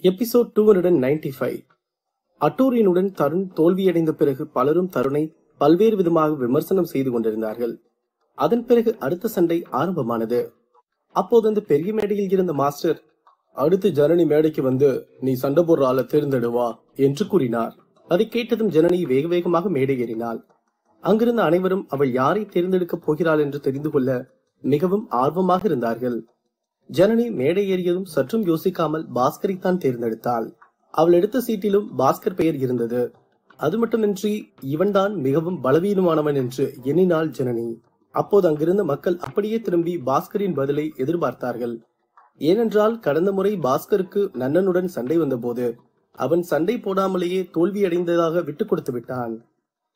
Episode 295. அட்டூரியனுடன் Tarun தோல்வியடைந்த பிறகு பலரும் தருணை பல்வேறு விதமாக விமர்சனம் செய்து கொண்டிருந்தார்கள். அதன் பிறகு அடுத்த சண்டை ஆரம்பமானது. அப்போது அந்த பெரிய மேடையில் இருந்த மாஸ்டர், அடுத்து ஜனனி மேடைக்கு வந்து நீ சண்டை போடுற ஆளை தேர்ந்தெடுவா என்று கூறினார். அதை கேட்டதும் ஜனனி வேக வேகமாக மேடை ஏறினாள். அங்கிருந்த அனைவரும் அவள் யாரை தேர்ந்தெடுக்கப் போகிறாள் என்று தெரிந்து கொள்ள மிகவும் ஆர்வமாக இருந்தார்கள். ஜனனி மேடை ஏறியதும் சற்றும் யோசிக்காமல் பாஸ்கரைத்தான் தேர்ந்தெடுத்தாள். அவள் எடுத்த சீட்டிலும் பாஸ்கர் பெயர் இருந்தது. அது மட்டுமின்றி இவன்தான் மிகவும் பலவீனமானவன் என்று எண்ணினாள் ஜனனி. அப்போது அங்கிருந்த மக்கள் அப்படியே திரும்பி பாஸ்கரின் பதிலை எதிர்பார்த்தார்கள். ஏனென்றால் கடந்த முறை பாஸ்கருக்கு நன்னனுடன் சண்டை வந்தபோது அவன் சண்டை போடாமலேயே தோல்வியடைந்ததாக விட்டுக் கொடுத்து விட்டான்.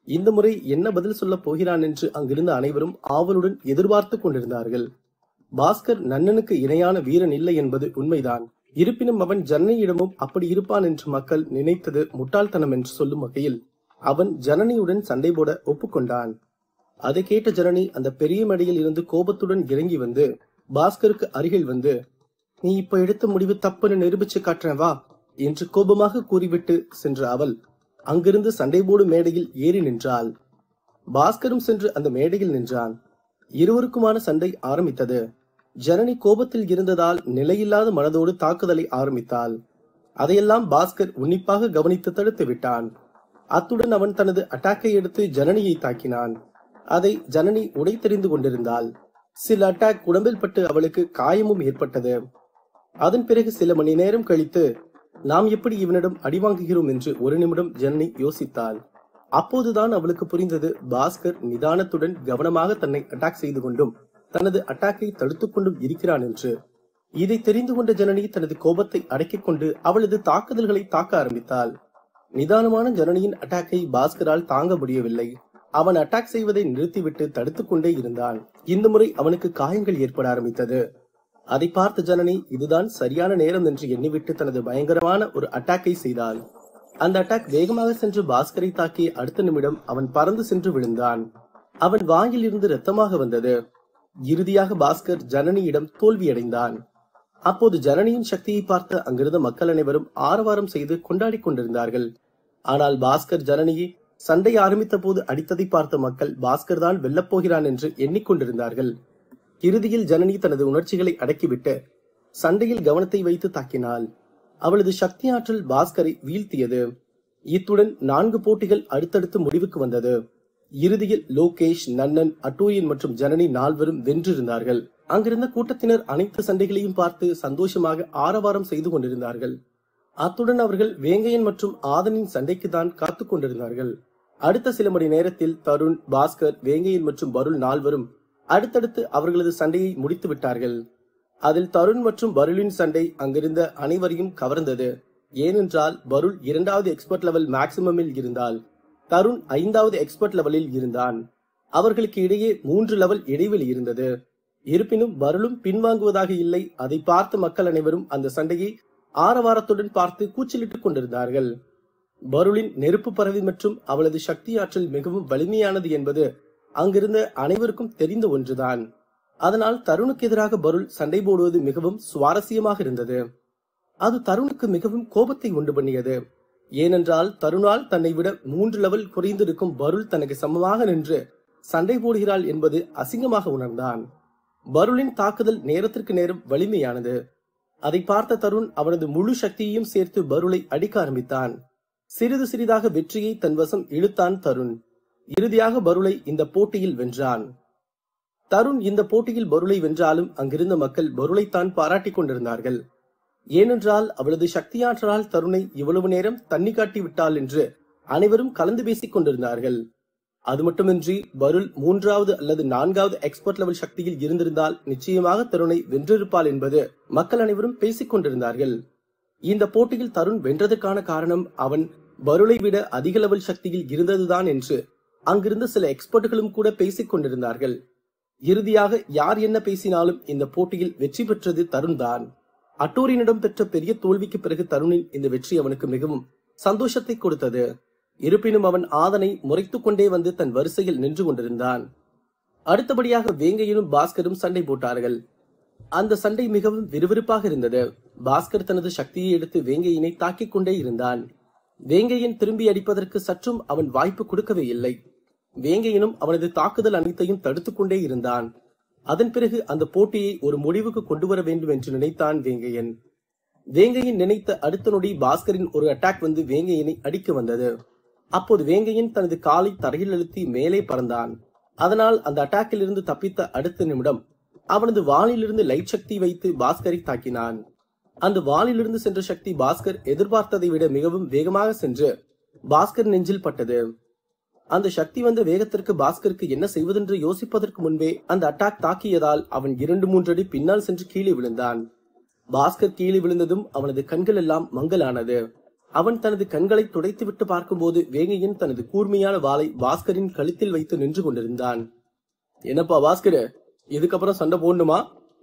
இந்த முறை என்ன பதில் சொல்ல போகிறான் என்று அங்கிருந்த அனைவரும் ஆவலுடன் எதிர்பார்த்து கொண்டிருந்தார்கள். பாஸ்கர் நன்னனுக்கு இணையான வீரன் இல்லை என்பது உண்மைதான். இருப்பினும் அவன் ஜனனியிடமும் அப்படி இருப்பான் என்று மக்கள் நினைத்தது முட்டாள்தனம் என்று சொல்லும் வகையில் அவன் ஜனனியுடன் சண்டை போட ஒப்புக்கொண்டான். அதை கேட்ட ஜனனி அந்த பெரிய மேடையில் இருந்து கோபத்துடன் இறங்கி வந்து பாஸ்கருக்கு அருகில் வந்து, நீ இப்ப எடுத்த முடிவு தப்புன்னு நிரூபிச்சு காட்டுறேன் வா என்று கோபமாக கூறிவிட்டு சென்ற அவள் அங்கிருந்து சண்டை போடும் மேடையில் ஏறி நின்றாள். பாஸ்கரும் சென்று அந்த மேடையில் நின்றான். இருவருக்குமான சண்டை ஆரம்பித்தது. ஜனனி கோபத்தில் இருந்ததால் நிலையில்லாத மனதோடு தாக்குதலை ஆரம்பித்தாள். அதையெல்லாம் பாஸ்கர் உன்னிப்பாக கவனித்து தடுத்து விட்டான். அத்துடன் அவன் தனது அட்டாக்கை எடுத்து ஜனனியை தாக்கினான். அதை ஜனனி உடை தெரிந்து கொண்டிருந்தாள். சில அட்டாக் உடம்பில் பட்டு அவளுக்கு காயமும் ஏற்பட்டது. அதன் பிறகு சில மணி நேரம் கழித்து நாம் எப்படி இவனிடம் அடிவாங்குகிறோம் என்று ஒரு நிமிடம் ஜனனி யோசித்தாள். அப்போதுதான் அவளுக்கு புரிந்தது, பாஸ்கர் நிதானத்துடன் கவனமாக தன்னை அட்டாக் செய்து கொண்டும் தனது அட்டாக்கை தடுத்துக் கொண்டும் இருக்கிறான் என்று. இதை தெரிந்து கொண்ட ஜனனி தனது கோபத்தை அடக்கிக் கொண்டு அவளது தாக்குதல்களை தாக்க ஆரம்பித்தாள். நிதானமான ஜனனியின் அட்டாக்கை பாஸ்கரால் தாங்க முடியவில்லை. அவன் அட்டாக் செய்வதை நிறுத்திவிட்டு தடுத்துக் கொண்டே இருந்தான். இந்த முறை அவனுக்கு காயங்கள் ஏற்பட ஆரம்பித்தது. அதை பார்த்த ஜனனி இதுதான் சரியான நேரம் என்று எண்ணிவிட்டு தனது பயங்கரமான ஒரு அட்டாக்கை செய்தாள். அந்த அட்டாக் வேகமாக சென்று பாஸ்கரை தாக்கி அடுத்த நிமிடம் அவன் பறந்து சென்று விழுந்தான். அவன் வாயில் இருந்து இரத்தமாக வந்தது. இறுதியாக பாஸ்கர் ஜனனியிடம் தோல்வியடைந்தான். அப்போது ஜனனியின் சக்தியை பார்த்த அங்கிருந்த மக்கள் அனைவரும் ஆரவாரம் செய்து கொண்டாடி கொண்டிருந்தார்கள். ஆனால் பாஸ்கர் ஜனனியை சண்டை ஆரம்பித்த போது அடித்ததை பார்த்த மக்கள் பாஸ்கர் தான் வெல்லப் போகிறான் என்று எண்ணிக்கொண்டிருந்தார்கள். இறுதியில் ஜனனி தனது உணர்ச்சிகளை அடக்கிவிட்டு சண்டையில் கவனத்தை வைத்து தாக்கினாள். அவளது சக்தி ஆற்றல் பாஸ்கரை வீழ்த்தியது. இத்துடன் 4 போட்டிகள் அடுத்தடுத்து முடிவுக்கு வந்தது. இறுதியில் லோகேஷ், நன்னன், அட்டூரியன் மற்றும் ஜனனி 4வரும் வென்றிருந்தார்கள். அங்கிருந்த கூட்டத்தினர் அனைத்து சண்டைகளையும் பார்த்து சந்தோஷமாக ஆரவாரம் செய்து கொண்டிருந்தார்கள். அத்துடன் அவர்கள் வேங்கையன் மற்றும் ஆதனின் சண்டைக்கு தான் காத்துக் கொண்டிருந்தார்கள். அடுத்த சில மணி நேரத்தில் தருண், பாஸ்கர், வேங்கையன் மற்றும் பருள் 4வரும் அடுத்தடுத்து அவர்களது சண்டையை முடித்து விட்டார்கள். அதில் தருண் மற்றும் பருளின் சண்டை அங்கிருந்த அனைவரையும் கவர்ந்தது. ஏனென்றால் பருள் 2வது எக்ஸ்பர்ட் லெவல் மேக்சிமமில் இருந்தால் தருண் 5வது எக்ஸ்பர்ட் லெவலில் இருந்தான். அவர்களுக்கு இடையே 3 லெவல் இடைவெளி இருந்தது. இருப்பினும் பருளும் பின்வாங்குவதாக இல்லை. அதை பார்த்த மக்கள் அனைவரும் அந்த சண்டையை ஆரவாரத்துடன் பார்த்து கூச்சலிட்டுக் கொண்டிருந்தார்கள். பருளின் நெருப்பு பறவை மற்றும் அவளது சக்தி ஆற்றல் மிகவும் வலிமையானது என்பது அங்கிருந்த அனைவருக்கும் தெரிந்த ஒன்றுதான். அதனால் தருணுக்கு எதிராக பருள் சண்டை போடுவது மிகவும் சுவாரஸ்யமாக இருந்தது. அது தருணுக்கு மிகவும் கோபத்தை உண்டு பண்ணியது. ஏனென்றால் தருணால் தன்னை விட 3 லெவல் குறைந்திருக்கும் பருள் தனக்கு சமமாக நின்று சண்டை போடுகிறாள் என்பது அசிங்கமாக உணர்ந்தான். பருளின் தாக்குதல் நேரத்திற்கு நேரம் வலிமையானது. அதை பார்த்த தருண் அவனது முழு சக்தியையும் சேர்த்து பருளை அடிக்க ஆரம்பித்தான். சிறிது சிறிதாக வெற்றியை தன் வசம் இழுத்தான் தருண். இறுதியாக பருளை இந்த போட்டியில் வென்றான். தருண் இந்த போட்டியில் பருளை வென்றாலும் அங்கிருந்த மக்கள் பருளைத்தான் பாராட்டிக் கொண்டிருந்தார்கள். ஏனென்றால் அவளது சக்தியாற்றலால் தருணை இவ்வளவு நேரம் தண்ணி காட்டி விட்டாள் என்று அனைவரும் கலந்து பேசிக் கொண்டிருந்தார்கள். அது மட்டுமின்றி பருள் 3வது அல்லது 4வது எக்ஸ்பர்ட் லெவல் சக்தியில் இருந்திருந்தால் நிச்சயமாக தருணை வென்றிருப்பாள் என்பது மக்கள் அனைவரும் பேசிக் கொண்டிருந்தார்கள். இந்த போட்டியில் தருண் வென்றதற்கான காரணம் அவன் பருளை விட அதிக லெவல் சக்தியில் இருந்ததுதான் என்று அங்கிருந்த சில எக்ஸ்பர்ட்டுகளும் கூட பேசிக் கொண்டிருந்தார்கள். இறுதியாக யார் என்ன பேசினாலும் இந்த போட்டியில் வெற்றி பெற்றது தருண் தான். அட்டூரியனிடம் பெற்ற பெரிய தோல்விக்கு பிறகு தருணின் இந்த வெற்றி அவனுக்கு மிகவும் சந்தோஷத்தை கொடுத்தது. இருப்பினும் அவன் ஆதனை முறைத்துக் கொண்டே வந்து தன் வரிசையில் நின்று கொண்டிருந்தான். அடுத்தபடியாக வேங்கையனும் பாஸ்கரும் சண்டை போட்டார்கள். அந்த சண்டை மிகவும் விறுவிறுப்பாக இருந்தது. பாஸ்கர் தனது சக்தியை எடுத்து வேங்கையனை தாக்கிக் கொண்டே இருந்தான். வேங்கையன் திரும்பி அடிப்பதற்கு சற்றும் அவன் வாய்ப்பு கொடுக்கவே இல்லை. வேங்கையனும் அவனது தாக்குதல் அனைத்தையும் தடுத்துக் கொண்டே இருந்தான். அதன் பிறகு அந்த போட்டியை ஒரு முடிவுக்கு கொண்டு வர வேண்டும் என்று நினைத்தான் வேங்கையன். வேங்கையன் நினைத்த அடுத்த நொடி பாஸ்கரின் ஒரு அட்டாக் வந்து வேங்கையனை அடிக்க வந்தது. அப்போது வேங்கையன் தனது காலை தரையில் அழுத்தி மேலே பறந்தான். அதனால் அந்த அட்டாக்கில் இருந்து தப்பித்த அடுத்த நிமிடம் அவனது வாளிலிருந்து லைட் சக்தி வைத்து பாஸ்கரை தாக்கினான். அந்த வாளிலிருந்து சென்ற சக்தி பாஸ்கர் எதிர்பார்த்ததை விட மிகவும் வேகமாக சென்று பாஸ்கர் நெஞ்சில் பட்டது. அந்த சக்தி வந்த வேகத்திற்கு பாஸ்கருக்கு என்ன செய்வதென்று யோசிப்பதற்கு முன்பே அந்த அட்டாக் தாக்கியதால் அவன் 2-3 அடி பின்னால் சென்று கீழே விழுந்தான். பாஸ்கர் கீழே விழுந்ததும் அவனது கண்கள் எல்லாம் மங்கலானது. அவன் தனது கண்களை துடைத்துவிட்டு பார்க்கும்போது வேங்கையன் தனது கூர்மையான வாளை பாஸ்கரின் கழுத்தில் வைத்து நின்று கொண்டிருந்தான். என்னப்பா பாஸ்கர், இதுக்கப்புறம் சண்டை போடணுமா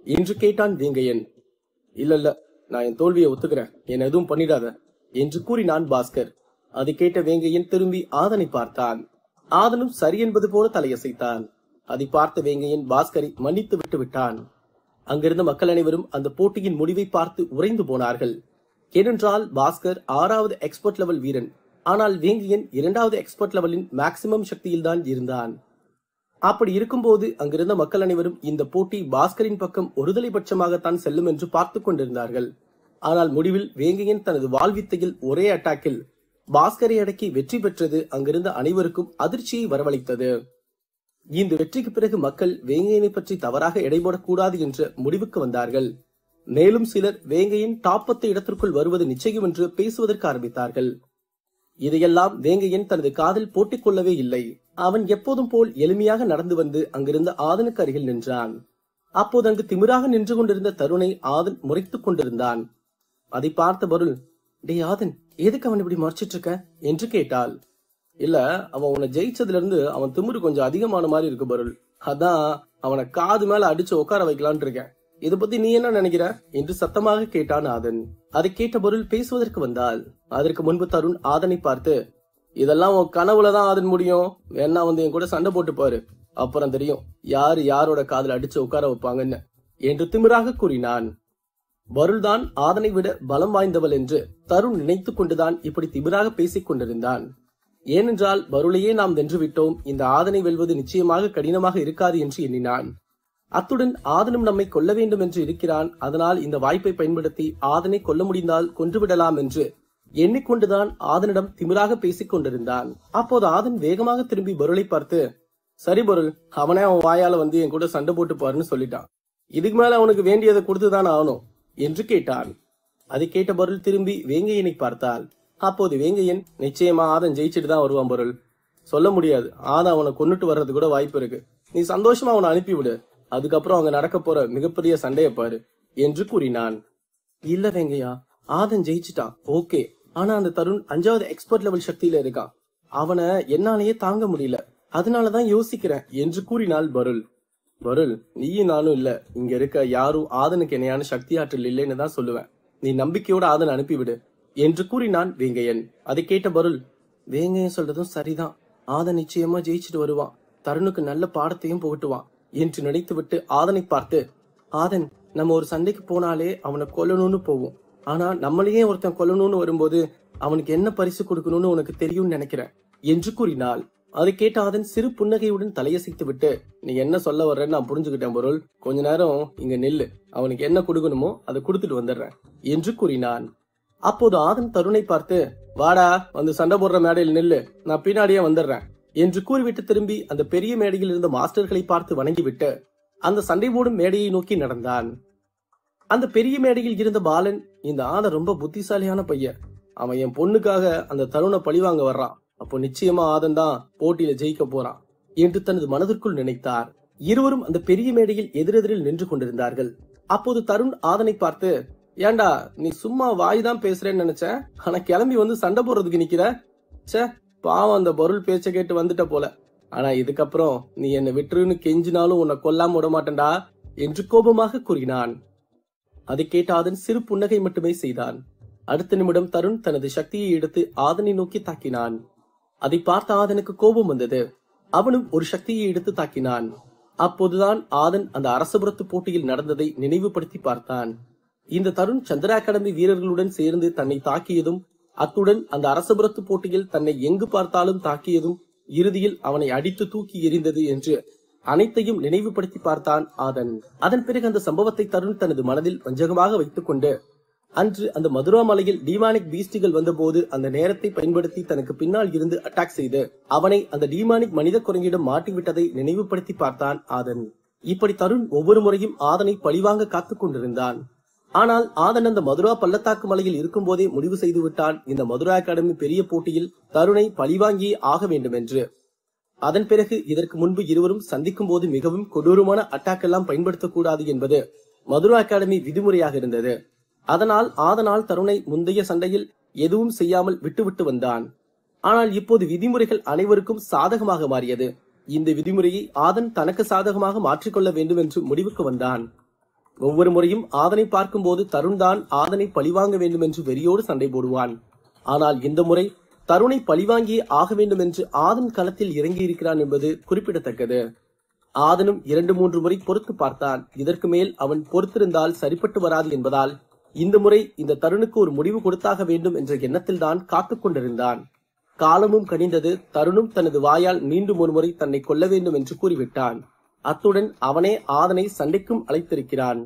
என்று கேட்டான் வேங்கையன். இல்ல, நான் என் தோல்வியை ஒத்துக்கிறேன், என்ன எதுவும் பண்ணிடாத என்று கூறினான் பாஸ்கர். அதை கேட்ட வேங்கையன் திரும்பி ஆதனை பார்த்தான். ஆதனும் சரி என்பது போல தலையசைத்தான். அதை பார்த்த வேங்கையன் பாஸ்கரை மன்னித்து விட்டு விட்டான். அங்கிருந்த மக்கள் அனைவரும் அந்த போட்டியின் முடிவை பார்த்து உறைந்து போனார்கள். ஏனென்றால் பாஸ்கர் 6வது எக்ஸ்பர்ட் லெவல் வீரன், ஆனால் வேங்கையன் 2வது எக்ஸ்பர்ட் லெவலின் மேக்சிமம் சக்தியில் தான் இருந்தான். அப்படி இருக்கும்போது அங்கிருந்த மக்கள் அனைவரும் இந்த போட்டி பாஸ்கரின் பக்கம் ஒருதலை பட்சமாகத்தான் செல்லும் என்று பார்த்து கொண்டிருந்தார்கள். ஆனால் முடிவில் வேங்கையன் தனது வாழ்வித்தையில் ஒரே அட்டாக்கில் பாஸ்கரை அடக்கி வெற்றி பெற்றது அங்கிருந்த அனைவருக்கும் அதிர்ச்சியை வரவழைத்தது. இந்த வெற்றிக்கு பிறகு மக்கள் வேங்கையனை பற்றி தவறாக எடை போடக்கூடாது என்ற முடிவுக்கு வந்தார்கள். மேலும் சிலர் வேங்கையன் டாப் 10 இடத்திற்குள் வருவது நிச்சயம் என்று பேசுவதற்கு ஆரம்பித்தார்கள். இதையெல்லாம் வேங்கையன் தனது காதில் போட்டிக் கொள்ளவே இல்லை. அவன் எப்போதும் போல் எளிமையாக நடந்து வந்து அங்கிருந்த ஆதனுக்கு அருகில் நின்றான். அப்போது அங்கு திமிராக நின்று கொண்டிருந்த தருணை ஆதன் முறைத்துக் கொண்டிருந்தான். அதை பார்த்த பருள், டே ஆதன், எதுக்கு அவன் இப்படி மறைச்சிட்டு இருக்க என்று கேட்டாள். இல்ல, அவன் உன்னை ஜெயிச்சதுல இருந்து அவன் திமிரு கொஞ்சம் அதிகமான மாதிரி இருக்கு பருள். அதான் அவனை காது மேல அடிச்சு உட்கார வைக்கலான் இருக்கேன். இதை பத்தி நீ என்ன நினைக்கிற என்று சத்தமாக கேட்டான் ஆதன். அதை கேட்ட பொருள் பேசுவதற்கு வந்தால் அதற்கு முன்பு தருண் ஆதனை பார்த்து, இதெல்லாம் உன் கனவுலதான் ஆதன் முடியும், வேணா வந்து என் கூட சண்டை போட்டு பாரு, அப்புறம் தெரியும் யாரு யாரோட காதல அடிச்சு உட்கார வைப்பாங்கன்னு என்று திமிராக கூறினான். பருள் தான் ஆதனை விட பலம் வாய்ந்தவள் என்று தருண் நினைத்துக் கொண்டுதான் இப்படி திமிராக பேசிக் கொண்டிருந்தான். ஏனென்றால் பருளையே நாம் வென்றுவிட்டோம், இந்த ஆதனை வெல்வது நிச்சயமாக கடினமாக இருக்காது என்று எண்ணினான். அத்துடன் ஆதனும் நம்மை கொல்ல வேண்டும் என்று இருக்கிறான். அதனால் இந்த வாய்ப்பை பயன்படுத்தி ஆதனை கொல்ல முடிந்தால் கொன்றுவிடலாம் என்று எண்ணிக்கொண்டுதான் ஆதனிடம் திமிராக பேசிக் கொண்டிருந்தான். அப்போது ஆதன் வேகமாக திரும்பி பருளை பார்த்து, சரி பருள், அவனே அவன் வாயால வந்து என் கூட சண்டை போட்டு பாருன்னு சொல்லிட்டான், இதுக்கு மேல அவனுக்கு வேண்டியதை கொடுத்துதான் ஆகணும் என்று கேட்டான். அதை கேட்ட பருள் திரும்பி வேங்கையனை பார்த்தாள். அப்போது வேங்கையன், நிச்சயமா ஆதன் ஜெயிச்சுட்டு தான் வருவான் பருள், சொல்ல முடியாது, ஆதன் அவனை கொன்னுட்டு வர்றது கூட வாய்ப்பு இருக்கு, நீ சந்தோஷமா அவனை அனுப்பிவிடு, அதுக்கப்புறம் அங்க நடக்க போற மிகப்பெரிய சண்டைய பாரு என்று கூறினான். இல்ல வேங்கையா, ஆதன் ஜெயிச்சுட்டான் ஓகே, ஆனா அந்த தருண் 5வது எக்ஸ்பர்ட் லெவல் சக்தியில இருக்கான், அவனை என்னாலேயே தாங்க முடியல, அதனாலதான் யோசிக்கிறேன் என்று கூறினாள் பருள். பருள், நீயும் நானும் இல்ல, இங்க இருக்க யாரும் ஆதனுக்கு இணையான சக்தி ஆற்றல் இல்லைன்னு தான் சொல்லுவேன், நீ நம்பிக்கையோட ஆதன் அனுப்பிவிடு என்று கூறினான் வேங்கையன். அதை கேட்ட பருள், வேங்கையன் சொல்றதும் சரிதான், ஆதன் நிச்சயமா ஜெயிச்சுட்டு வருவான், தருணுக்கு நல்ல பாடத்தையும் புகட்டுவான் என்று நினைத்துவிட்டு ஆதனை பார்த்து, ஆதன், நம்ம ஒரு சண்டைக்கு போனாலே அவனை கொல்லணும்னு போவோம், ஆனா நம்மளையே ஒருத்தன் கொல்லணும்னு வரும்போது அவனுக்கு என்ன பரிசு கொடுக்கணும்னு உனக்கு தெரியும்னு நினைக்கிறேன் என்று கூறினாள். அதை கேட்ட ஆதன் சிறு புன்னகையுடன் தலையசைத்து விட்டு, நீ என்ன சொல்ல வர்றன்னு நான் புரிஞ்சுக்கிட்டேன் பொருள், கொஞ்ச நேரம் இங்க நில்லு, அவனுக்கு என்ன கொடுக்கணுமோ அதை கொடுத்துட்டு வந்துடுறேன் என்று கூறினான். அப்போது ஆதன் தருணை பார்த்து, வாடா வந்து சண்டை போடுற மேடையில் நில்லு, நான் பின்னாடியே வந்துடுறேன் என்று கூறிவிட்டு திரும்பி அந்த பெரிய மேடையில் இருந்த மாஸ்டர்களை பார்த்து வணங்கிவிட்டு அந்த சண்டை போடும் மேடையை நோக்கி நடந்தான். அந்த பெரிய மேடையில் இருந்த பாலன், இந்த ஆதன் ரொம்ப புத்திசாலியான பையன், அவன் என் பொண்ணுக்காக அந்த தருணை பழிவாங்க வர்றான், அப்போ நிச்சயமா ஆதன் தான் போட்டியில ஜெயிக்க போறான் என்று தனது மனதிற்குள் நினைத்தார். இருவரும் அந்த பெரிய மேடையில் எதிரெதிரில் நின்று கொண்டிருந்தார்கள். அப்போது தருண் ஆதனை பார்த்து, ஏண்டா நீ சும்மா வாய் தான் பேசுறேன்னு நினைச்சேன், ஆனா கிளம்பி வந்து சண்டை போடுறதுக்கு நிக்கிற, சே பாவம், அந்த பொருள் பேச்ச கேட்டு வந்துட்ட போல, ஆனா இதுக்கப்புறம் நீ என்னை விட்டுருன்னு கெஞ்சினாலும் உன்னை கொல்லாம விட மாட்டேன்டா என்று கோபமாக கூறினான். அதை கேட்ட ஆதன் சிறு புன்னகை மட்டுமே செய்தான். அடுத்த நிமிடம் தருண் தனது சக்தியை எடுத்து ஆதனை நோக்கி தாக்கினான். அதை பார்த்த ஆதனுக்கு கோபம் வந்தது. அவனும் ஒரு சக்தியை எடுத்து தாக்கினான். அப்போதுதான் ஆதன் அந்த அரசபுரத்து போட்டியில் நடந்ததை நினைவுபடுத்தி பார்த்தான். இந்த தருண் சந்திரா அகாடமி வீரர்களுடன் சேர்ந்து தன்னை தாக்கியதும், அத்துடன் அந்த அரசபுரத்து போட்டியில் தன்னை எங்கு பார்த்தாலும் தாக்கியதும், இறுதியில் அவனை அடித்து தூக்கி எறிந்தது என்று அனைத்தையும் நினைவுபடுத்தி பார்த்தான் ஆதன். அதன் பிறகு அந்த சம்பவத்தை தருண் தனது மனதில் வஞ்சகமாக வைத்துக் கொண்டு, அன்று அந்த மதுரா மலையில் டீமானிக் பீஸ்டுகள் வந்தபோது அந்த நேரத்தை பயன்படுத்தி தனக்கு பின்னால் இருந்து அட்டாக் செய்து அவனை அந்த டீமானிக் மனித குரங்கிடம் மாட்டிவிட்டதை நினைவுபடுத்தி பார்த்தான் ஆதன். இப்படி தருண் ஒவ்வொரு முறையும் ஆதனை பழிவாங்க காத்துக் கொண்டிருந்தான். ஆனால் ஆதன் அந்த மதுரா பள்ளத்தாக்கு மலையில் இருக்கும் போதே முடிவு செய்து விட்டான், இந்த மதுரா அகாடமி பெரிய போட்டியில் தருணை பழிவாங்கியே ஆக வேண்டும் என்று. அதன் பிறகு இதற்கு முன்பு இருவரும் சந்திக்கும் போது மிகவும் கொடூரமான அட்டாக் எல்லாம் பயன்படுத்தக்கூடாது என்பது மதுரா அகாடமி விதிமுறையாக இருந்தது. அதனால் ஆதனால் தருணை முந்தைய சண்டையில் எதுவும் செய்யாமல் விட்டுவிட்டு வந்தான். ஆனால் இப்போது விதிமுறைகள் அனைவருக்கும் சாதகமாக மாறியது. இந்த விதிமுறையை ஆதன் தனக்கு சாதகமாக மாற்றிக்கொள்ள வேண்டும் என்று முடிவுக்கு வந்தான். ஒவ்வொரு முறையும் ஆதனை பார்க்கும் போது தருண் தான் ஆதனை பழிவாங்க வேண்டும் என்று வெறியோடு சண்டை போடுவான். ஆனால் இந்த முறை தருணை பழிவாங்கியே ஆக வேண்டும் என்று ஆதன் களத்தில் இறங்கி இருக்கிறான் என்பது குறிப்பிடத்தக்கது. ஆதனும் 2-3 முறை பொறுத்து பார்த்தான். இதற்கு மேல் அவன் பொறுத்திருந்தால் சரிப்பட்டு வராது என்பதால் இந்த முறை இந்த தருணுக்கு ஒரு முடிவு கொடுத்தாக வேண்டும் என்ற எண்ணத்தில் தான் காத்துக் கொண்டிருந்தான். காலமும் கனிந்தது. தருணும் தனது வாயால் மீண்டும் ஒரு முறை தன்னை கொல்ல வேண்டும் என்று கூறிவிட்டான். அத்துடன் அவனே ஆதனை சண்டைக்கும் அழைத்திருக்கிறான்.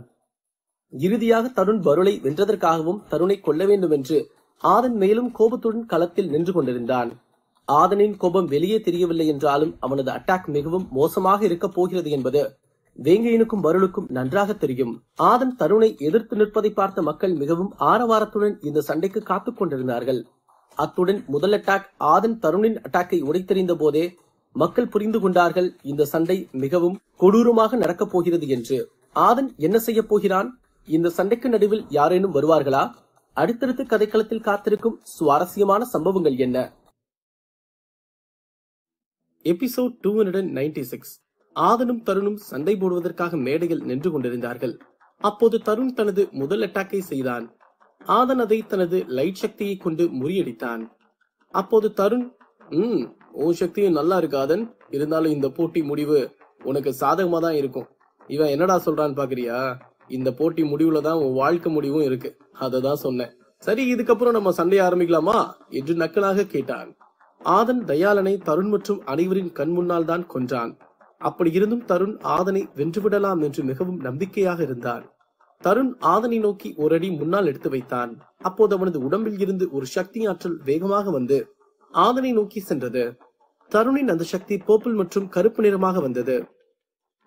இறுதியாக தருண் பருளை வென்றதற்காகவும் தருணை கொல்ல வேண்டும் என்று ஆதன் மேலும் கோபத்துடன் களத்தில் நின்று கொண்டிருந்தான். ஆதனின் கோபம் வெளியே தெரியவில்லை என்றாலும் அவனது அட்டாக் மிகவும் மோசமாக இருக்க போகிறது என்பது வேங்கையனுக்கும் பருளுக்கும் நன்றாக தெரியும். ஆதன் தருணை எதிர்த்து நிற்பதை பார்த்த மக்கள் மிகவும் ஆரவாரத்துடன் இந்த சண்டைக்கு காத்துக் கொண்டிருந்தார்கள். அத்துடன் முதல் அட்டாக் ஆதன் தருணின் அட்டாக்கை உடைத்தெறிந்த போதே மக்கள் புரிந்து கொண்டார்கள், இந்த சண்டை மிகவும் கொடூரமாக நடக்கப் போகிறது என்று. ஆதன் என்ன செய்ய போகிறான்? இந்த சண்டைக்கு நடுவில் யாரேனும் வருவார்களா? அடுத்தடுத்து கதைக்களத்தில் காத்திருக்கும் சுவாரஸ்யமான சம்பவங்கள் என்ன? எபிசோட் 296. ஆதனும் தருணும் சண்டை போடுவதற்காக மேடையில் நின்று கொண்டிருந்தார்கள். அப்போது தருண் தனது முதல் அட்டாக்கை செய்தான். ஆதன் அதை தனது லைட் சக்தியை கொண்டு முறியடித்தான். அப்போது தருண், உன் சக்தியும் நல்லா இருக்கு ஆதன், இருந்தாலும் இந்த போட்டி முடிவு உனக்கு சாதகமா தான் இருக்கும். இவன் என்னடா சொல்றான்னு பாக்குறியா? இந்த போட்டி முடிவுல தான் உன் வாழ்க்கை முடிவும் இருக்கு, அததான் சொன்னேன். சரி, இதுக்கப்புறம் நம்ம சண்டையை ஆரம்பிக்கலாமா என்று நக்கலாக கேட்டான். ஆதன் தயாளனை தருண் மற்றும் அனைவரின் கண் முன்னால் தான் கொன்றான். அப்படி இருந்தும் தருண் ஆதனை வென்றுவிடலாம் என்று மிகவும் நம்பிக்கையாக இருந்தான். தருண் ஆதனை நோக்கி ஒரு அடி முன்னால் எடுத்து வைத்தான். அப்போது அவனது உடம்பில் இருந்து ஒரு சக்தி ஆற்றல் வேகமாக வந்து ஆதனை நோக்கி சென்றது. தருணின் அந்த சக்தி பர்பிள் மற்றும் கருப்பு நிறமாக வந்தது.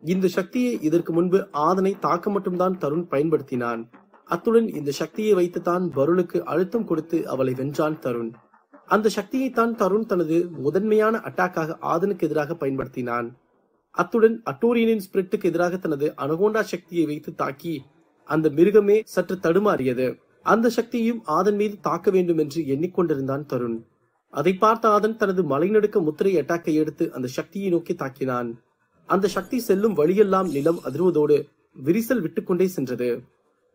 இந்த சக்தியை இதற்கு முன்பு ஆதனை தாக்க மட்டும்தான் தருண் பயன்படுத்தினான். அத்துடன் இந்த சக்தியை வைத்து தான் பருளுக்கு அழுத்தம் கொடுத்து அவளை வென்றான் தருண். அந்த சக்தியை தான் தருண் தனது முதன்மையான அட்டாக்காக ஆதனுக்கு எதிராக பயன்படுத்தினான். அத்துடன் அட்டோரியனின் ஸ்பிரிட்டுக்கு எதிராக தனது அனகோண்டா சக்தியை வைத்து தாக்கி அந்த மிருகமே சற்று தடுமாறியது. அந்த சக்தியையும் ஆதன் மீது தாக்க வேண்டும் என்று எண்ணிக்கொண்டிருந்தான் தருண். அதை பார்த்த ஆதன் தனது மலைநடுக்க முத்திரை அட்டாக்கை எடுத்து அந்த சக்தியை நோக்கி தாக்கினான். அந்த சக்தி செல்லும் வழியெல்லாம் நிலம் அதிர்வதோடு விரிசல் விட்டுக்கொண்டே சென்றது.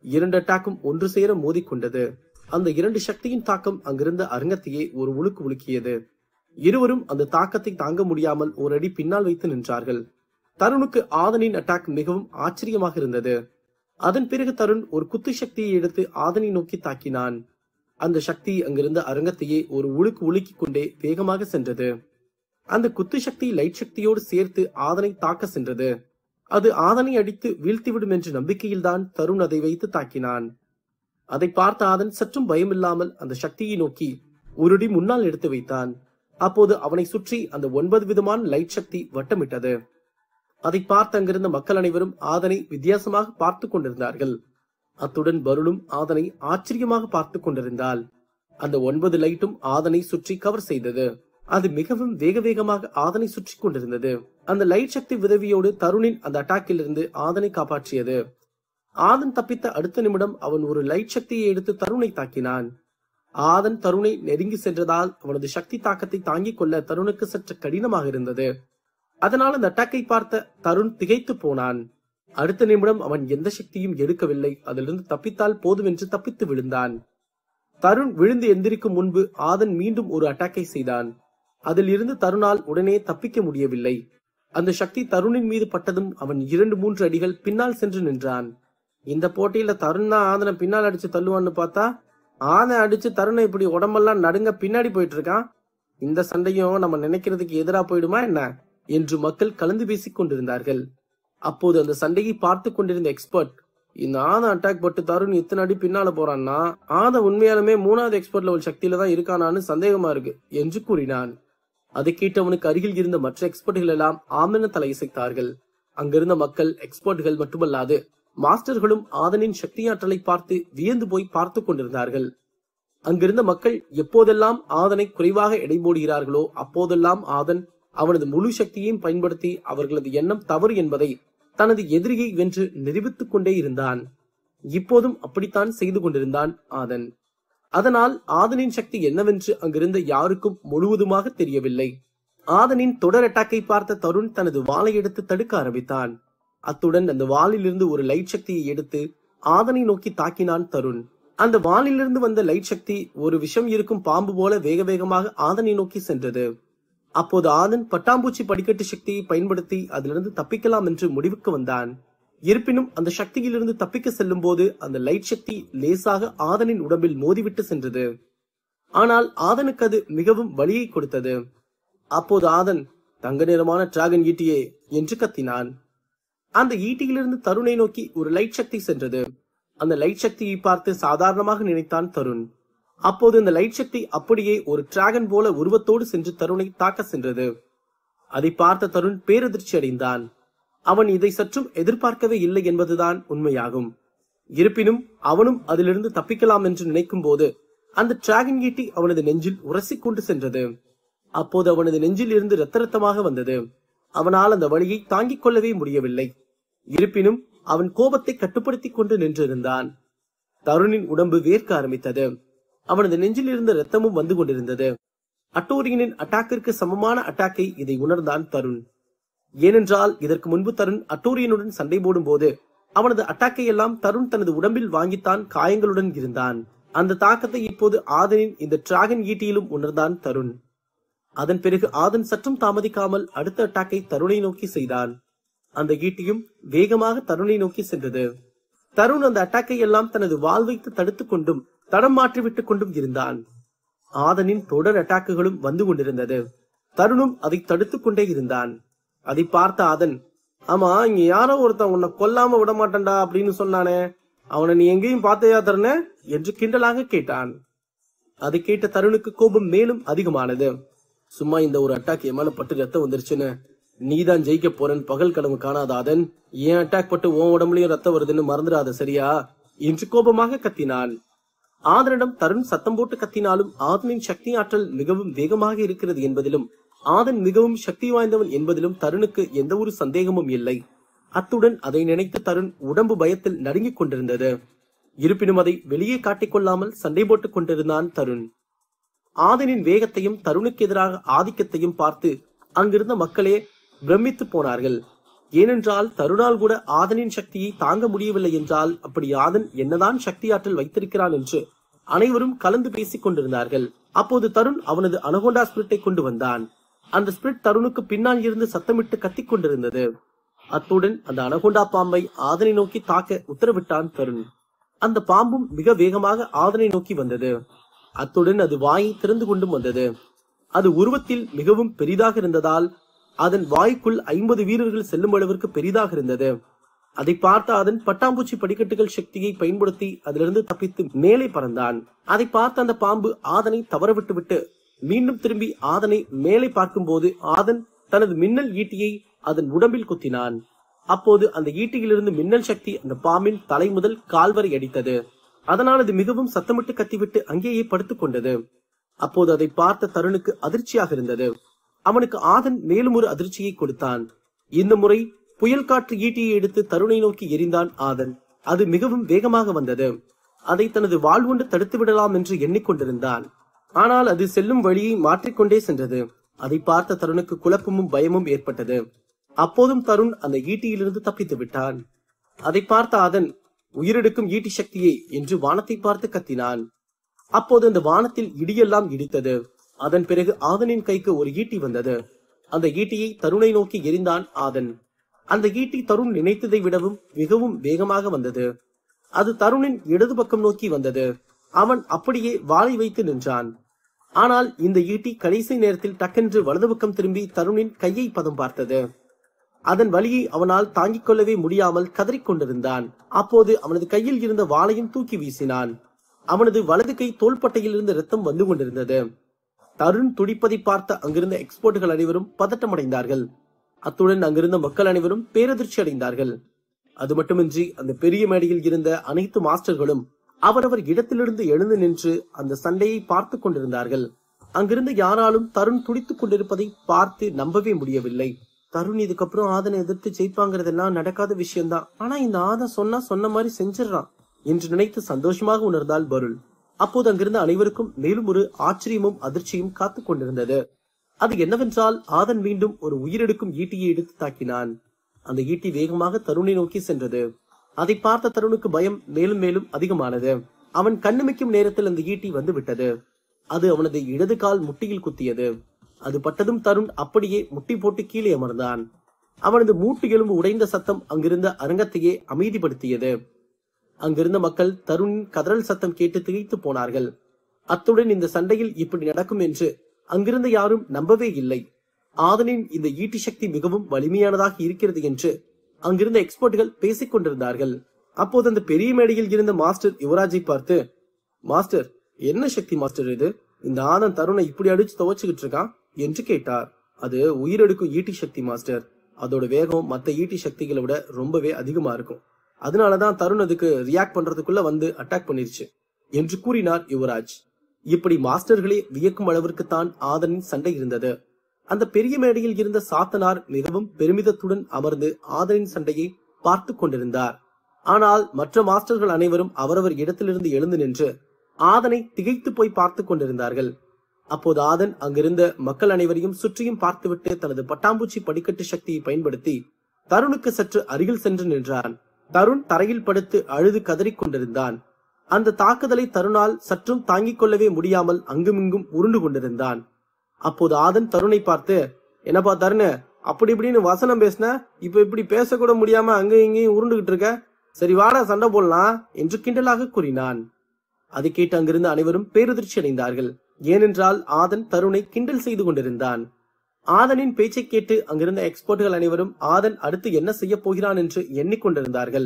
2 அட்டாக்கும் ஒன்று சேர மோதிக்கொண்டது. அந்த 2 சக்தியின் தாக்கம் அங்கிருந்த அரங்கத்தையே ஒரு உலுக்கு உலுக்கியது. இருவரும் அந்த தாக்கத்தை தாங்க முடியாமல் ஒரு அடி பின்னால் வைத்து நின்றார்கள். தருணுக்கு ஆதனின் அட்டாக் மிகவும் ஆச்சரியமாக இருந்தது. அதன் பிறகு தருண் ஒரு குத்து சக்தியை எடுத்து ஆதனை நோக்கி தாக்கினான். அந்த சக்தி அங்கிருந்த அரங்கத்தையே ஒரு உலுக்கு உலுக்கிக் கொண்டே வேகமாக சென்றது. அந்த குத்து சக்தி லைட் சக்தியோடு சேர்த்து ஆதனை தாக்க சென்றது. அது ஆதனை அடித்து வீழ்த்திவிடும் என்ற நம்பிக்கையில்தான் தருண் அதை வைத்து தாக்கினான். அதை பார்த்த ஆதன் சற்றும் பயமில்லாமல் அந்த சக்தியை நோக்கி ஒரு அடி முன்னால் எடுத்து வைத்தான். அப்போது அவனை சுற்றி அந்த 9 விதமான லைட் சக்தி வட்டமிட்டது. அதை பார்த்து அங்கிருந்த மக்கள் அனைவரும் ஆதனை வித்தியாசமாக பார்த்து கொண்டிருந்தார்கள். அத்துடன் பருளும் ஆதனை ஆச்சரியமாக பார்த்து கொண்டிருந்தாள். அந்த 9 லைட்டும் ஆதனை சுற்றி கவர் செய்தது. அது மிகவும் வேக வேகமாக ஆதனை சுற்றி கொண்டிருந்தது. அந்த லைட் சக்தி உதவியோடு தருணின் அந்த அட்டாக்கில் இருந்து ஆதனை காப்பாற்றியது. ஆதன் தப்பித்த அடுத்த நிமிடம் அவன் ஒரு லைட் சக்தியை எடுத்து தருணை தாக்கினான். ஆதன் தருணை நெருங்கி சென்றதால் அவனது சக்தி தாக்கத்தை தாங்கிக் கொள்ள தருணுக்கு சற்று கடினமாக இருந்தது. அதனால் அந்த அட்டாக்கை பார்த்த தருண் திகைத்து போனான். அடுத்த நிமிடம் அவன் எந்த சக்தியும் எடுக்கவில்லை. அதிலிருந்து தப்பித்தால் போதும் என்று தப்பித்து விழுந்தான். தருண் விழுந்து எந்திரிக்கும் முன்பு ஆதன் மீண்டும் ஒரு அட்டாக்கை செய்தான். அதில் இருந்து தருணால் உடனே தப்பிக்க முடியவில்லை. அந்த சக்தி தருணின் மீது பட்டதும் அவன் 2-3 அடிகள் பின்னால் சென்று நின்றான். இந்த போட்டியில தருண் தான் ஆதனை பின்னால் அடிச்சு தள்ளுவான்னு பார்த்தா ஆதன் அடிச்சு தருணை இப்படி உடம்பெல்லாம் நடுங்க பின்னாடி போயிட்டு இருக்கான். இந்த சண்டையும் நம்ம நினைக்கிறதுக்கு எதிரா போயிடுமா என்ன என்று மக்கள் கலந்து பேசிக் கொண்டிருந்தார்கள். அப்போது அந்த சண்டையை பார்த்து கொண்டிருந்த எக்ஸ்பர்ட், இந்த ஆதன் அட்டாக் பட்டு தருண் இத்தனை அடி பின்னால போறான்னா ஆதன் உண்மையாலுமே 3வது எக்ஸ்பர்ட் லெவல் சக்தியில தான் இருக்கானான்னு சந்தேகமா இருக்கு என்று கூறினான். அதை கேட்டவனுக்கு அருகில் இருந்த மற்ற எக்ஸ்பர்ட்கள் எல்லாம் ஆமென தலையசைத்தார்கள். அங்கிருந்த மக்கள் எக்ஸ்பர்ட்கள் மட்டுமல்லாது மாஸ்டர்களும் ஆதனின் சக்தியாற்றலை பார்த்து வியந்து போய் பார்த்து கொண்டிருந்தார்கள். அங்கிருந்த மக்கள் எப்போதெல்லாம் ஆதனை குறைவாக எடை போடுகிறார்களோ அப்போதெல்லாம் ஆதன் அவனது முழு சக்தியையும் பயன்படுத்தி அவர்களது எண்ணம் தவறு என்பதை தனது எதிரியை வென்று நிரூபித்துக் கொண்டே இருந்தான். இப்போதும் அப்படித்தான் செய்து கொண்டிருந்தான் ஆதன். அதனால் ஆதனின் சக்தி என்னவென்று அங்கிருந்த யாருக்கும் முழுவதுமாக தெரியவில்லை. ஆதனின் தொடர் அட்டாக்கை பார்த்த தருண் தனது வாளை எடுத்து தடுக்க ஆரம்பித்தான். அத்துடன் அந்த வாளிலிருந்து ஒரு லைட் சக்தியை எடுத்து ஆதனை நோக்கி தாக்கினான் தருண். அந்த வாளிலிருந்து வந்த லைட் சக்தி ஒரு விஷம் இருக்கும் பாம்பு போல வேக வேகமாக ஆதனை நோக்கி சென்றது. அப்போது ஆதன் பட்டாம்பூச்சி படிக்கட்டு சக்தியை பயன்படுத்தி அதிலிருந்து தப்பிக்கலாம் என்று முடிவுக்கு வந்தான். இருப்பினும் அந்த சக்தியிலிருந்து தப்பிக்க செல்லும் போது அந்த லைட் சக்தி லேசாக ஆதனின் உடம்பில் மோதிவிட்டு சென்றது. ஆனால் ஆதனுக்கு அது மிகவும் வலியை கொடுத்தது. அப்போது ஆதன், தங்க நிறமான டிராகன் ஈட்டியே என்று கத்தினான். அந்த ஈட்டியிலிருந்து தருணை நோக்கி ஒரு லைட் சக்தி சென்றது. அந்த லைட் சக்தியை பார்த்து சாதாரணமாக நினைத்தான் தருண். அப்போது அந்த லைட் சக்தி அப்படியே ஒரு டிராகன் போல உருவத்தோடு சென்று தருணை தாக்க சென்றது. அதை பார்த்த தருண் பேரதிர்ச்சி அடைந்தான். அவன் இதை சற்றும் எதிர்பார்க்கவே இல்லை என்பதுதான் உண்மையாகும். இருப்பினும் அவனும் அதிலிருந்து தப்பிக்கலாம் என்று நினைக்கும் போது அந்த டிராகன் ஈட்டி அவனது நெஞ்சில் உரசிக்கொண்டு சென்றது. அப்போது அவனது நெஞ்சில் இருந்து ரத்த ரத்தமாக வந்தது. அவனால் அந்த வலியை தாங்கிக் கொள்ளவே முடியவில்லை. இருப்பினும் அவன் கோபத்தை கட்டுப்படுத்திக் கொண்டு நின்றிருந்தான். தருணின் உடம்பு வேர்க்க ஆரம்பித்தது. அவனது நெஞ்சில் இருந்த ரத்தமும் வந்து கொண்டிருந்தது. அட்டோரியனின் அட்டாக்கிற்கு சமமான அட்டாக்கை இதை உணர்ந்தான் தருண். ஏனென்றால் இதற்கு முன்பு தருண் அட்டோரியனுடன் சண்டை போடும் போது அவனது அட்டாக்கை எல்லாம் தருண் தனது உடம்பில் வாங்கித்தான் காயங்களுடன் இருந்தான். அந்த தாக்கத்தை இப்போது ஆதனின் இந்த டிராகன் ஈட்டியிலும் உணர்ந்தான் தருண். அதன் பிறகு ஆதன் சற்றும் தாமதிக்காமல் அடுத்த அட்டாக்கை தருணை நோக்கி செய்தான். அந்த ஈட்டியும் வேகமாக தருணை நோக்கி சென்றது. தருண் அந்த அட்டாக்கை எல்லாம் தனது வாள் வைத்து தடுத்துக் கொண்டும் தடம் மாற்றிவிட்டுக் கொண்டும் இருந்தான். ஆதனின் தொடர் அட்டாக்குகளும் வந்து கொண்டிருந்தது. தருணும் அதை தடுத்துக் கொண்டே இருந்தான். அதை பார்த்த ஆதன், ஆமா, இங்க யாரோ ஒருத்தன் உன்னை கொல்லாம விட மாட்டேன்டா அப்படின்னு சொன்னானே, அவனை நீ எங்கேயும் பார்த்தையா தருண என்று கிண்டலாக கேட்டான். அதை கேட்ட தருணுக்கு கோபம் மேலும் அதிகமானது. சும்மா இந்த ஒரு அட்டாக் என் மேல பட்டு ரத்தம் வந்துருச்சுன்னு நீதான் ஜெயிக்க போறேன்னு பகல் கனவு காணாத ஆதன், ஏன் அட்டாக் பட்டு உன் உடம்புலயும் ரத்தம் வருதுன்னு மறந்துடாத சரியா என்று கோபமாக கத்தினான். ஆதனிடம் தருண் சத்தம் போட்டு கத்தினாலும் ஆதனின் சக்தி ஆற்றல் மிகவும் வேகமாக இருக்கிறது என்பதிலும் ஆதன் மிகவும் சக்தி வாய்ந்தவன் என்பதிலும் தருணுக்கு எந்த ஒரு சந்தேகமும் இல்லை. அத்துடன் அதை நினைத்து தருண் உடம்பு பயத்தில் நடுங்கிக் கொண்டிருந்தது. இருப்பினும் அதை வெளியே காட்டிக்கொள்ளாமல் சண்டை போட்டுக் கொண்டிருந்தான் தருண். ஆதனின் வேகத்தையும் தருணுக்கு எதிராக ஆதிக்கத்தையும் பார்த்து அங்கிருந்த மக்களே பிரமித்து போனார்கள். ஏனென்றால் தருணால் கூட ஆதனின் சக்தியை தாங்க முடியவில்லை என்றால் அப்படி ஆதன் என்னதான் சக்தி ஆற்றல் வைத்திருக்கிறான் என்று அனைவரும் கலந்து பேசிக் கொண்டிருந்தார்கள். அப்போது தருண் அவனது அனகோண்டா ஸ்பிரிட்டை கொண்டு வந்தான். அந்த ஸ்பிரிட் தருணுக்கு பின்னால் இருந்து சத்தமிட்டு கத்திக் கொண்டிருந்தது. அத்துடன் அந்த அனகோண்டா பாம்பை ஆதனை நோக்கி தாக்க உத்தரவிட்டான் தருண். அந்த பாம்பும் மிக வேகமாக ஆதனை நோக்கி வந்தது. அத்துடன் அது வாயை திறந்து கொண்டும் வந்தது. அது உருவத்தில் மிகவும் பெரிதாக இருந்ததால் அதன் வாய்க்குள் 50 வீரர்கள் செல்லும் அளவிற்கு பெரிதாக இருந்தது. அதை பார்த்த அதன் பட்டாம்பூச்சி படிக்கட்டுகள் சக்தியை பயன்படுத்தி அதிலிருந்து தப்பித்து மேலே பறந்தான். அதை பார்த்த அந்த பாம்பு ஆதனை தவறவிட்டு விட்டு மீண்டும் திரும்பி ஆதனை மேலே பார்க்கும் போது ஆதன் தனது மின்னல் ஈட்டியை அதன் உடம்பில் குத்தினான். அப்போது அந்த ஈட்டியிலிருந்து மின்னல் சக்தி அந்த பாம்பின் தலை முதல் கால் வரை அடித்தது. அதனால் அது மிகவும் சத்தமிட்டு கத்திவிட்டு அங்கேயே படுத்துக் கொண்டது. அப்போது அதை பார்த்த தருணுக்கு அதிர்ச்சியாக இருந்தது. அவனுக்கு ஆதன் மேலும் ஒரு அதிர்ச்சியை கொடுத்தான். இந்த முறை புயல் காற்று ஈட்டியை எடுத்து தருணை நோக்கி எறிந்தான் ஆதன். அது மிகவும் வேகமாக வந்தது. அதை தனது வாள் கொண்டு தடுத்து விடலாம் என்று எண்ணிக்கொண்டிருந்தான். ஆனால் அது செல்லும் வழியை மாற்றிக்கொண்டே சென்றது. அதை பார்த்த தருணுக்கு குழப்பமும் பயமும் ஏற்பட்டது. அப்போதும் தருண் அந்த ஈட்டியிலிருந்து தப்பித்து விட்டான். அதை பார்த்த ஆதன், உயிரெடுக்கும் ஈட்டி சக்தியே என்று வானத்தை பார்த்து கத்தினான். அப்போது அந்த வானத்தில் இடியெல்லாம் இடித்தது. அதன் பிறகு ஆதனின் கைக்கு ஒரு ஈட்டி வந்தது. அந்த ஈட்டியை தருணை நோக்கி எறிந்தான் ஆதன். அந்த ஈட்டி தருண் நினைத்ததை விடவும் மிகவும் வேகமாக வந்தது. அது தருணின் இடது பக்கம் நோக்கி வந்தது. அவன் அப்படியே வாளை வைத்து நின்றான். ஆனால் இந்த ஈட்டி கடைசி நேரத்தில் டக்கென்று வலது பக்கம் திரும்பி தருணின் கையை பதம் பார்த்தது. அதன் வலியை அவனால் தாங்கிக் கொள்ளவே முடியாமல் கதறிக்கொண்டிருந்தான். அப்போது அவனது கையில் இருந்த வாளையும் தூக்கி வீசினான். அவனது வலது கை தோள்பட்டையில் இருந்து ரத்தம் வந்து கொண்டிருந்தது. தருண் துடிப்பதை பார்த்த அங்கிருந்த எக்ஸ்போர்ட்டுகள் அனைவரும் பதட்டமடைந்தார்கள். அத்துடன் அங்கிருந்த மக்கள் அனைவரும் பேரதிர்ச்சி அடைந்தார்கள். அது மட்டுமின்றி அந்த பெரிய மேடையில் இருந்த அனைத்து மாஸ்டர்களும் அவரவர் இடத்திலிருந்து எழுந்து நின்று அந்த சண்டையை பார்த்து கொண்டிருந்தார்கள். அங்கிருந்து யாராலும் தருண் துடித்துக் கொண்டிருப்பதை பார்த்து நம்பவே முடியவில்லை. தருண் இதுக்கப்புறம் ஆதனை எதிர்த்து ஜெயிப்பாங்கிறதெல்லாம் நடக்காத விஷயம்தான். ஆனா இந்த ஆதன் சொன்ன மாதிரி செஞ்சிடறான் என்று நினைத்து சந்தோஷமாக உணர்ந்தாள் பருள். அப்போது அங்கிருந்த அனைவருக்கும் மேலும் ஒரு ஆச்சரியமும் அதிர்ச்சியும் காத்து கொண்டிருந்தது. அது என்னவென்றால் ஆதன் மீண்டும் ஒரு உயிரெடுக்கும் ஈட்டியை எடுத்து தாக்கினான். அந்த ஈட்டி வேகமாக தருணை நோக்கி சென்றது. அதை பார்த்த தருணுக்கு பயம் மேலும் மேலும் அதிகமானது. அவன் கண்ணுமிக்கும் நேரத்தில் அந்த ஈட்டி வந்து விட்டது. அது அவனது இடது கால் முட்டியில் குத்தியது. அது பட்டதும் தருண் அப்படியே முட்டி போட்டு கீழே அமர்ந்தான். அவனது மூட்டு எலும்பு உடைந்த சத்தம் அங்கிருந்த அரங்கத்தையே அமைதிப்படுத்தியது. அங்கிருந்த மக்கள் தருணின் கதறல் சத்தம் கேட்டு திகைத்து போனார்கள். அத்துடன் இந்த சண்டையில் இப்படி நடக்கும் என்று அங்கிருந்த யாரும் நம்பவே இல்லை. ஆதனின் இந்த ஈட்டி சக்தி மிகவும் வலிமையானதாக இருக்கிறது என்று அங்கிருந்த எக்ஸ்பர்ட்கள் பேசிக் கொண்டிருந்தார்கள். அப்போது அந்த பெரிய மேடையில் இருந்த மாஸ்டர் யுவராஜை பார்த்து, மாஸ்டர், என்ன சக்தி மாஸ்டர் இது? இந்த ஆதன் தருணை இப்படி அடிச்சு துவச்சுக்கிட்டு இருக்கான் என்று கேட்டார். அது உயிரெடுக்கும் ஈட்டி சக்தி மாஸ்டர். அதோட வேகம் மத்த ஈட்டி சக்திகளை விட ரொம்பவே அதிகமா இருக்கும். அதனாலதான் தருண் அதுக்கு ரியாக்ட் பண்றதுக்குள்ள வந்து அட்டாக் பண்ணிருச்சு என்று கூறினார் யுவராஜ். இப்படி மாஸ்டர்களே வியக்கும் அளவிற்கு தான் ஆதனின் சண்டை இருந்தது. அந்த பெரிய மேடையில் இருந்த சாத்தனார் மிகவும் பெருமிதத்துடன் அமர்ந்து ஆதனின் சண்டையை பார்த்து கொண்டிருந்தார். ஆனால் மற்ற மாஸ்டர்கள் அனைவரும் அவரவர் இடத்திலிருந்து எழுந்து நின்று ஆதனை திகைத்து போய் பார்த்து கொண்டிருந்தார்கள். அப்போது ஆதன் அங்கிருந்த மக்கள் அனைவரையும் சுற்றியும் பார்த்துவிட்டு தனது பட்டாம்பூச்சி படிக்கட்டு சக்தியை பயன்படுத்தி தருணுக்கு சற்று அருகில் சென்று நின்றான். தருண் தரையில் படுத்து அழுது கதறிக் கொண்டிருந்தான். அந்த தாக்குதலை தருணால் சற்றும் தாங்கிக் கொள்ளவே முடியாமல் அங்குமிங்கும் உருண்டு கொண்டிருந்தான். அப்போது ஆதன் தருணை பார்த்து, என்னப்பா தருண, அப்படி இப்படின்னு வசனம் பேசின, இப்ப இப்படி பேசக்கூட முடியாம அங்கேயும் இங்கேயும் உருண்டுகிட்டு இருக்க, சரி வாடா சண்டை போடலாம் என்று கிண்டலாக கூறினான். அதை கேட்டு அங்கிருந்த அனைவரும் பேரதிர்ச்சி அடைந்தார்கள். ஏனென்றால் ஆதன் தருணை கிண்டல் செய்து கொண்டிருந்தான். ஆதனின் பேச்சை கேட்டு அங்கிருந்த எக்ஸ்பர்ட்கள் அனைவரும் ஆதன் அடுத்து என்ன செய்ய போகிறான் என்று எண்ணிக்கொண்டிருந்தார்கள்.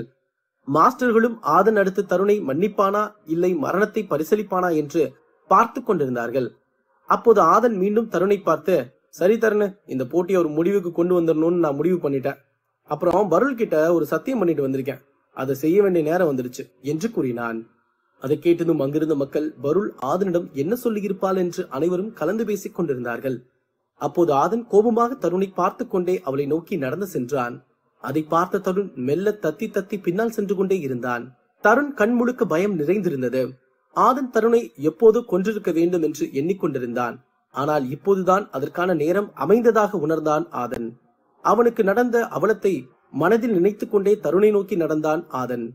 மாஸ்டர்களும் ஆதன் அடுத்து தருணை மன்னிப்பானா இல்லை மரணத்தை பரிசீலிப்பானா என்று பார்த்து கொண்டிருந்தார்கள். அப்போது ஆதன் மீண்டும் தருணை பார்த்து, சரி தருண், இந்த போட்டியை ஒரு முடிவுக்கு கொண்டு வந்துடணும்னு நான் முடிவு பண்ணிட்டேன். அப்புறம் பருள் கிட்ட ஒரு சத்தியம் பண்ணிட்டு வந்திருக்கேன். அதை செய்ய வேண்டிய நேரம் வந்துருச்சு என்று கூறினான். அதை கேட்டதும் அங்கிருந்த மக்கள் பருள் ஆதனிடம் என்ன சொல்லியிருப்பாள் என்று அனைவரும் கலந்து பேசிக் கொண்டிருந்தார்கள். அப்போது ஆதன் கோபமாக தருணை பார்த்து கொண்டே அவளை நோக்கி நடந்து சென்றான். அதை பார்த்த தருண் மெல்ல தத்தி தத்தி பின்னால் சென்று கொண்டே இருந்தான். தருண் கண் முழுக்க பயம் நிறைந்திருந்தது. ஆதன் தருணை எப்போது கொன்றிருக்க வேண்டும் என்று எண்ணிக்கொண்டிருந்தான். ஆனால் இப்போதுதான் அதற்கான நேரம் அமைந்ததாக உணர்ந்தான் ஆதன். அவனுக்கு நடந்த அவலத்தை மனதில் நினைத்துக் கொண்டே தருணை நோக்கி நடந்தான் ஆதன்.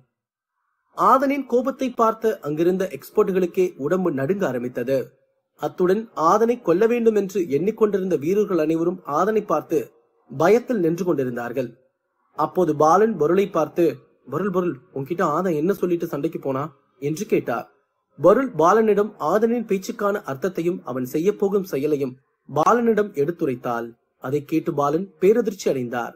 ஆதனின் கோபத்தை பார்த்த அங்கிருந்த எக்ஸ்பர்ட்களுக்கே உடம்பு நடுங்க ஆரம்பித்தது. அத்துடன் ஆதனை கொல்ல வேண்டும் என்று எண்ணிக்கொண்டிருந்த வீரர்கள் அனைவரும் ஆதனை பார்த்து பயத்தில் நின்று கொண்டிருந்தார்கள். அப்போது பாலன் பருளை பார்த்து, பருள், உன்கிட்ட ஆதன் என்ன சொல்லிட்டு சண்டைக்கு போனா என்று கேட்டார். பருள் பாலனிடம் ஆதனின் பேச்சுக்கான அர்த்தத்தையும் அவன் செய்ய போகும் செயலையும் பாலனிடம் எடுத்துரைத்தாள். அதை கேட்டு பாலன் பேரதிர்ச்சி அடைந்தார்.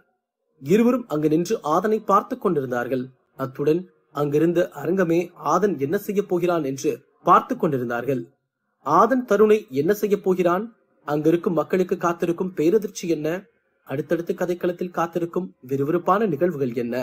இருவரும் அங்கு நின்று ஆதனை பார்த்து கொண்டிருந்தார்கள். அத்துடன் அங்கிருந்த அரங்கமே ஆதன் என்ன செய்ய போகிறான் என்று பார்த்து கொண்டிருந்தார்கள். ஆதன் தருணை என்ன செய்ய போகிறான்? அங்கிருக்கும் மக்களுக்கு காத்திருக்கும் பேரதிர்ச்சி என்ன? அடுத்தடுத்து கதைக்களத்தில் காத்திருக்கும் விறுவிறுப்பான நிகழ்வுகள் என்ன?